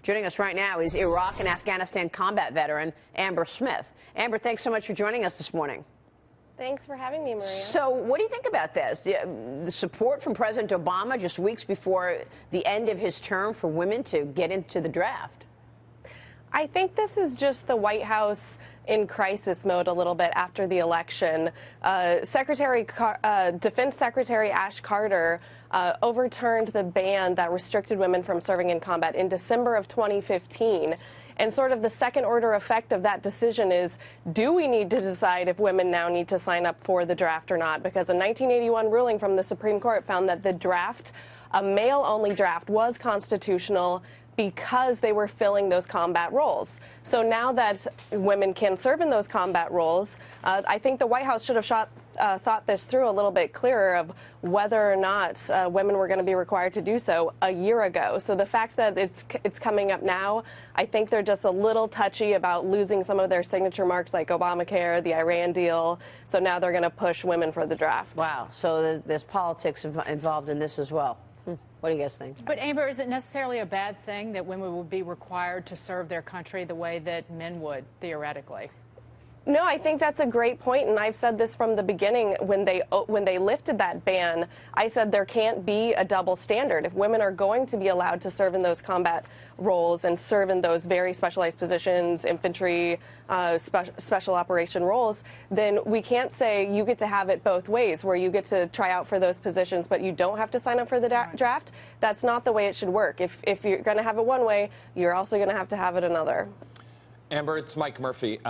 Joining us right now is Iraq and Afghanistan combat veteran Amber Smith. Amber, thanks so much for joining us this morning. Thanks for having me, Maria. So what do you think about this? The support from President Obama just weeks before the end of his term for women to get into the draft? I think this is just the White House in crisis mode a little bit after the election. Defense Secretary Ash Carter overturned the ban that restricted women from serving in combat in December of 2015. And sort of the second order effect of that decision is, do we need to decide if women now need to sign up for the draft or not? Because a 1981 ruling from the Supreme Court found that the draft, a male-only draft, was constitutional because they were filling those combat roles. So now that women can serve in those combat roles, I think the White House should have thought this through a little bit clearer of whether or not women were going to be required to do so a year ago. So the fact that it's coming up now, I think they're just a little touchy about losing some of their signature marks like Obamacare, the Iran deal. So now they're going to push women for the draft. Wow. So there's politics involved in this as well. What do you guys think? But Amber, is it necessarily a bad thing that women would be required to serve their country the way that men would, theoretically? No, I think that's a great point, and I've said this from the beginning. When they lifted that ban, I said there can't be a double standard. If women are going to be allowed to serve in those combat roles and serve in those very specialized positions, infantry, special operation roles, then we can't say you get to have it both ways, where you get to try out for those positions, but you don't have to sign up for the draft. That's not the way it should work. If you're going to have it one way, you're also going to have it another. Amber, it's Mike Murphy.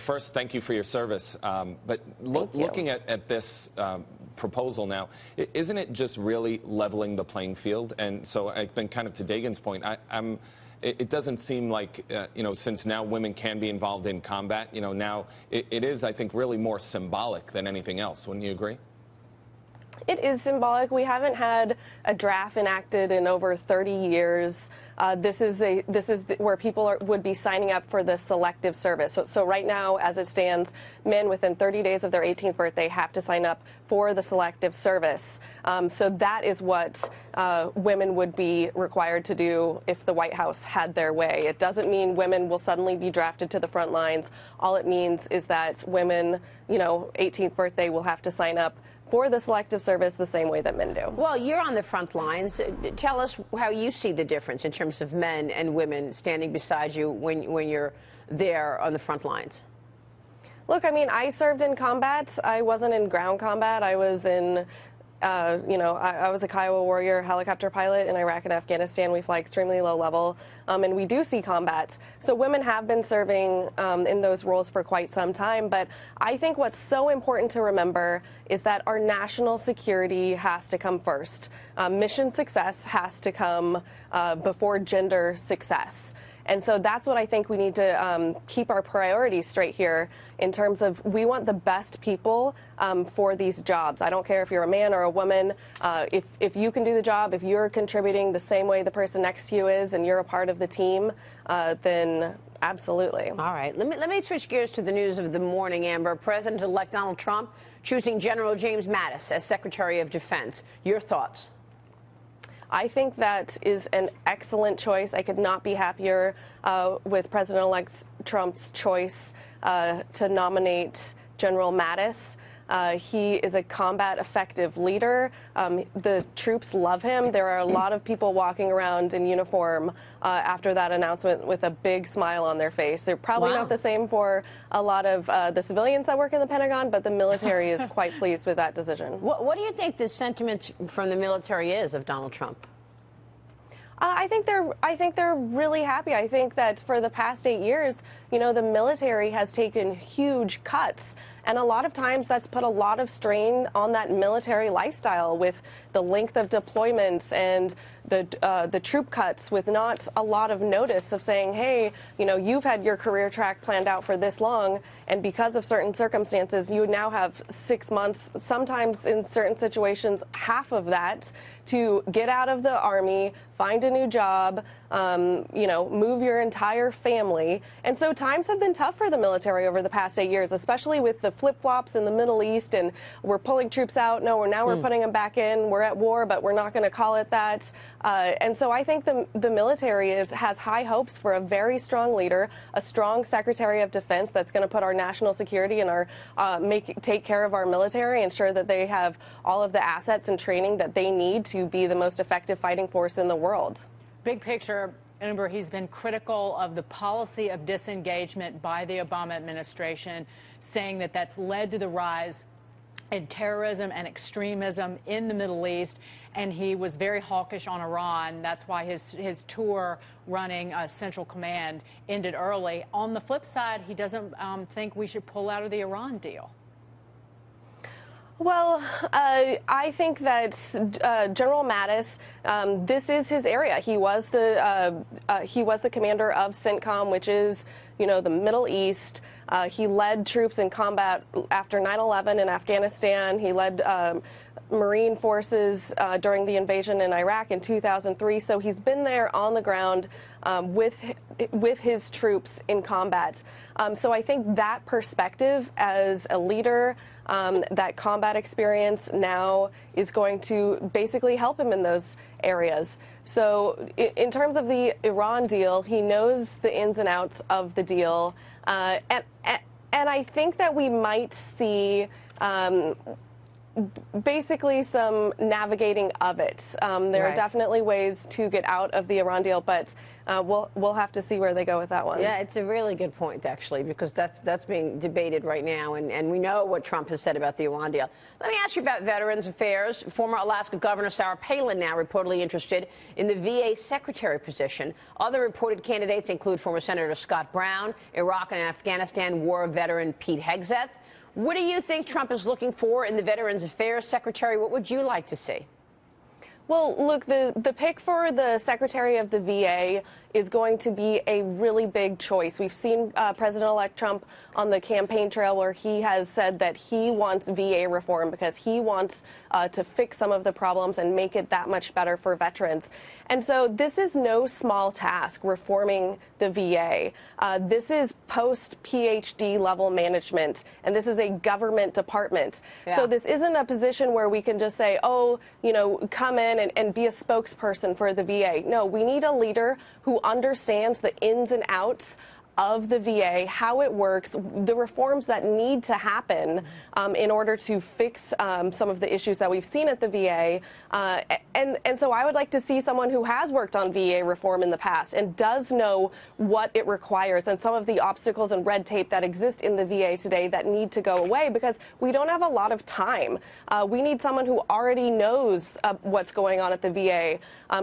First, thank you for your service. But looking at this proposal now, isn't it just really leveling the playing field? And so I think kind of to Dagan's point, it doesn't seem like, since now women can be involved in combat, now it is, I think, really more symbolic than anything else. Wouldn't you agree? It is symbolic. We haven't had a draft enacted in over 30 years. This is where people would be signing up for the selective service. So right now, as it stands, men within 30 days of their 18th birthday have to sign up for the selective service. So that is what women would be required to do if the White House had their way. It doesn't mean women will suddenly be drafted to the front lines. All it means is that women, 18th birthday, will have to sign up for the selective service the same way that men do. Well, you're on the front lines. Tell us how you see the difference in terms of men and women standing beside you when you're there on the front lines. Look, I mean, I served in combat. I wasn't in ground combat. I was in I was a Kiowa warrior helicopter pilot in Iraq and Afghanistan. We fly extremely low level, and we do see combat. So women have been serving in those roles for quite some time, but I think what's so important to remember is that our national security has to come first. Mission success has to come before gender success. And so that's what I think we need to keep our priorities straight here in terms of we want the best people for these jobs. I don't care if you're a man or a woman. If you can do the job, if you're contributing the same way the person next to you is and you're a part of the team, then absolutely. All right. Let me switch gears to the news of the morning, Amber. President-elect Donald Trump choosing General James Mattis as Secretary of Defense. Your thoughts? I think that is an excellent choice. I could not be happier with President-elect Trump's choice to nominate General Mattis. He is a combat effective leader. The troops love him. There are a lot of people walking around in uniform after that announcement with a big smile on their face. They're probably not the same for a lot of the civilians that work in the Pentagon, but the military is quite pleased with that decision. What do you think the sentiment from the military is of Donald Trump? I think they're really happy. I think that for the past 8 years, the military has taken huge cuts. And a lot of times that's put a lot of strain on that military lifestyle with the length of deployments and the troop cuts with not a lot of notice of saying, hey, you've had your career track planned out for this long, and because of certain circumstances, you now have 6 months, sometimes in certain situations, half of that, to get out of the Army, find a new job, you know, move your entire family. And so times have been tough for the military over the past 8 years, especially with the flip-flops in the Middle East, and we're pulling troops out. No, now we're putting them back in. We're at war, but we're not going to call it that. And so I think the military has high hopes for a very strong leader, a strong Secretary of Defense that's going to put our national security and our take care of our military, ensure that they have all of the assets and training that they need to be the most effective fighting force in the world. Big picture, Amber, he's been critical of the policy of disengagement by the Obama administration, saying that that's led to the rise in terrorism and extremism in the Middle East, and he was very hawkish on Iran. That's why his tour running Central Command ended early. On the flip side, he doesn't think we should pull out of the Iran deal. Well, I think that General Mattis, this is his area. He was the commander of CENTCOM, which is, you know, the Middle East. He led troops in combat after 9/11 in Afghanistan. He led Marine forces during the invasion in Iraq in 2003. So he's been there on the ground with his troops in combat. So I think that perspective as a leader, that combat experience now is going to basically help him in those areas. So in terms of the Iran deal, he knows the ins and outs of the deal. And I think that we might see basically some navigating of it. There are definitely ways to get out of the Iran deal, but we'll have to see where they go with that one. Yeah, it's a really good point, actually, because that's being debated right now, and we know what Trump has said about the Iran deal. Let me ask you about Veterans Affairs. Former Alaska Governor Sarah Palin now reportedly interested in the VA Secretary position. Other reported candidates include former Senator Scott Brown, Iraq and Afghanistan war veteran Pete Hegseth. What do you think Trump is looking for in the Veterans Affairs Secretary? What would you like to see? Well, look, the pick for the Secretary of the VA is going to be a really big choice. We've seen President-elect Trump on the campaign trail where he has said that he wants VA reform because he wants to fix some of the problems and make it that much better for veterans. And so this is no small task, reforming the VA. This is post-PhD level management, and this is a government department. Yeah. So this isn't a position where we can just say, oh, you know, come in and be a spokesperson for the VA. No, we need a leader who understands the ins and outs of the VA, how it works, the reforms that need to happen in order to fix some of the issues that we've seen at the VA. And so I would like to see someone who has worked on VA reform in the past and does know what it requires and some of the obstacles and red tape that exist in the VA today that need to go away, because we don't have a lot of time. We need someone who already knows what's going on at the VA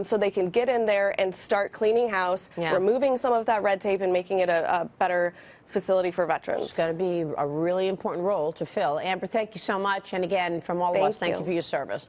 so they can get in there and start cleaning house, removing some of that red tape and making it a better facility for veterans. It's going to be a really important role to fill. Amber, thank you so much. And again, from all of us, thank you for your service.